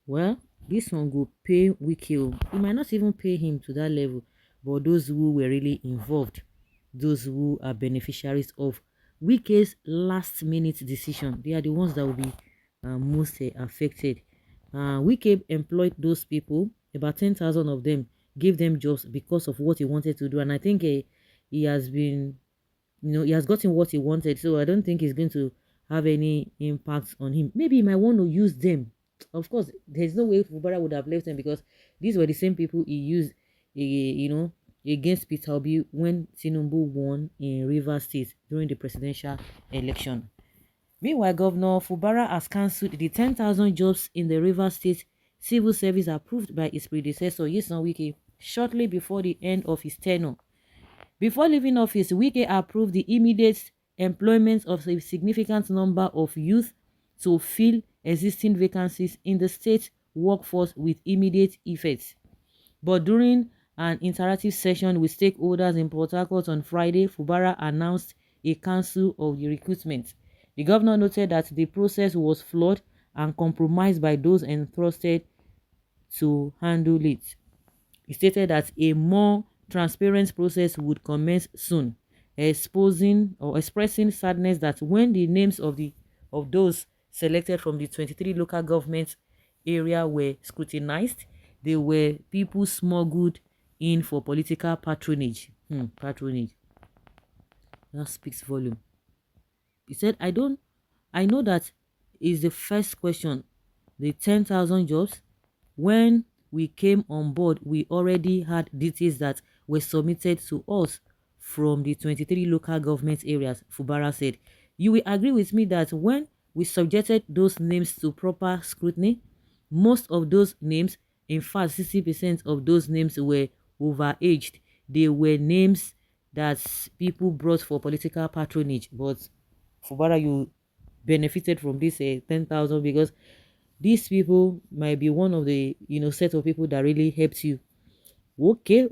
Well, this one go pay Wike. It might not even pay him to that level, but those who were really involved, those who are beneficiaries of Wike's last minute decision, they are the ones that will be most affected. Wike employed those people, about 10,000 of them, gave them jobs because of what he wanted to do, and I think he has been, he has gotten what he wanted, so I don't think he's going to have any impact on him. Maybe he might want to use them. Of course, there's no way Fubara would have left them, because these were the same people he used, against Peter Obi when Tinubu won in Rivers State during the presidential election. Meanwhile, Governor Fubara has cancelled the 10,000 jobs in the Rivers State civil service approved by his predecessor, Yeson Wike, shortly before the end of his tenure. Before leaving office, Wike approved the immediate employment of a significant number of youth to fill existing vacancies in the state workforce with immediate effect. But during an interactive session with stakeholders in Port Harcourt on Friday, Fubara announced a cancel of the recruitment. The governor noted that the process was flawed and compromised by those entrusted to handle it. He stated that a more transparent process would commence soon, exposing or expressing sadness that when the names of those selected from the 23 local government area were scrutinized, they were people smuggled in for political patronage. Patronage. That speaks volume. He said, I know that is the first question, the 10,000 jobs. When we came on board, we already had details that were submitted to us from the 23 local government areas, Fubara said. You will agree with me that when we subjected those names to proper scrutiny, most of those names, in fact 60% of those names, were overaged. They were names that people brought for political patronage. But Fubara, you benefited from this 10,000, because these people might be one of the set of people that really helped you. Okay,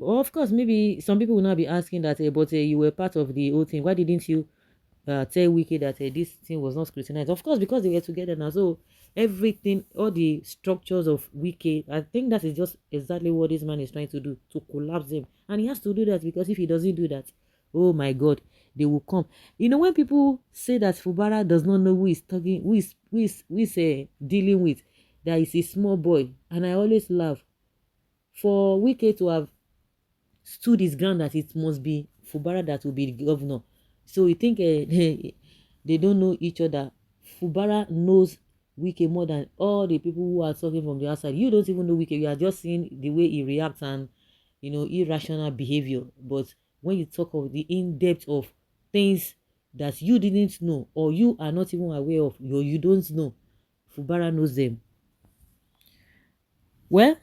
of course, maybe some people will not be asking that, but you were part of the whole thing. Why didn't you tell Wiki that this thing was not scrutinized? Of course, because they were together now. So everything, all the structures of Wiki, I think that is just exactly what this man is trying to do, to collapse them. And he has to do that, because if he doesn't do that, oh my God, they will come. When people say that Fubara does not know who is talking, who is dealing with, that is a small boy, and I always laugh. For Wike to have stood his ground that it must be Fubara that will be the governor. So you think they don't know each other? Fubara knows Wike more than all the people who are talking from the outside. You don't even know Wike. You are just seeing the way he reacts and irrational behavior. But when you talk of the in-depth of things that you didn't know, or you are not even aware of, or you don't know, Fubara knows them. Well,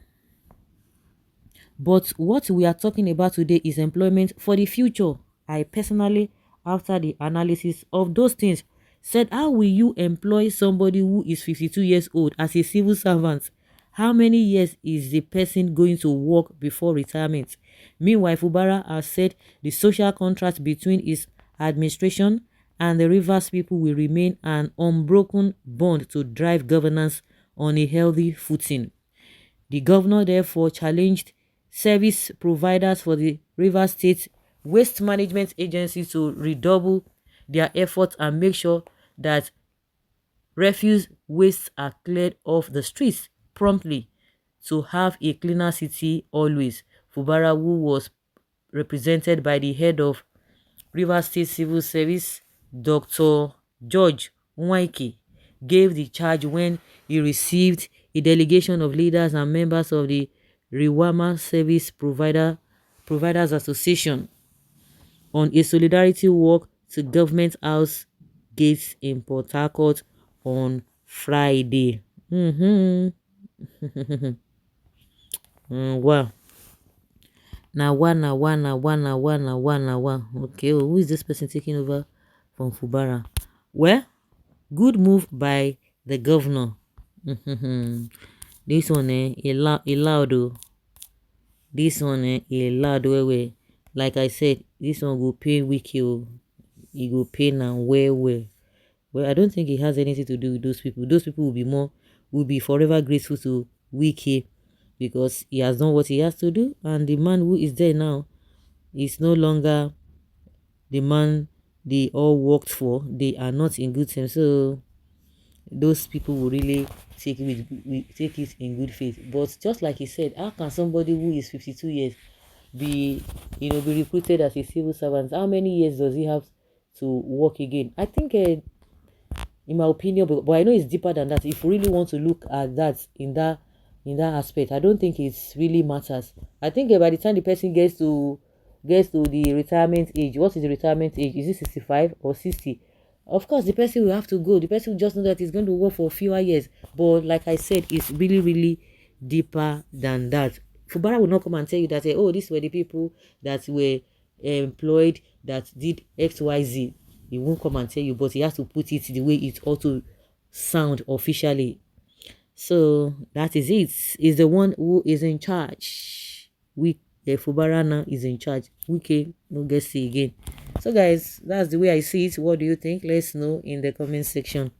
but what we are talking about today is employment for the future. I personally, after the analysis of those things, said, how will you employ somebody who is 52 years old as a civil servant? How many years is the person going to work before retirement? Meanwhile, Fubara has said the social contract between his administration and the Rivers people will remain an unbroken bond to drive governance on a healthy footing. The governor therefore challenged service providers for the Rivers State Waste Management Agency to redouble their efforts and make sure that refuse wastes are cleared off the streets promptly to have a cleaner city always. Fubara, who was represented by the head of Rivers State Civil Service, Dr. George Wike, gave the charge when he received a delegation of leaders and members of the Riwama Service Providers Association on a solidarity walk to Government House gates in Port Harcourt on Friday. Wow. Now, okay, who is this person taking over from Fubara? Well, good move by the governor. This one loud oh. This one loud well. Like I said, this one go pay Wiki oh. He go pay now well. Well, I don't think it has anything to do with those people. Those people will be more will be forever grateful to Wike because he has done what he has to do, and the man who is there now is no longer the man they all worked for. They are not in good terms, so those people will really take it in good faith. But just like he said, how can somebody who is 52 years be be recruited as a civil servant? How many years does he have to work again? I think in my opinion, but I know it's deeper than that. If we really want to look at that in that aspect, I don't think it's really matters. I think by the time the person gets to the retirement age, what is the retirement age? Is it 65 or 60? Of course, the person will have to go. The person will just know that he's going to work for fewer years. But like I said, it's really, really deeper than that. Fubara will not come and tell you that, oh, these were the people that were employed that did XYZ. He won't come and tell you, but he has to put it the way it ought to sound officially. So that is it. Is the one who is in charge. Fubara now is in charge. Wike no get see again. So guys, that's the way I see it. What do you think? Let's know in the comment section.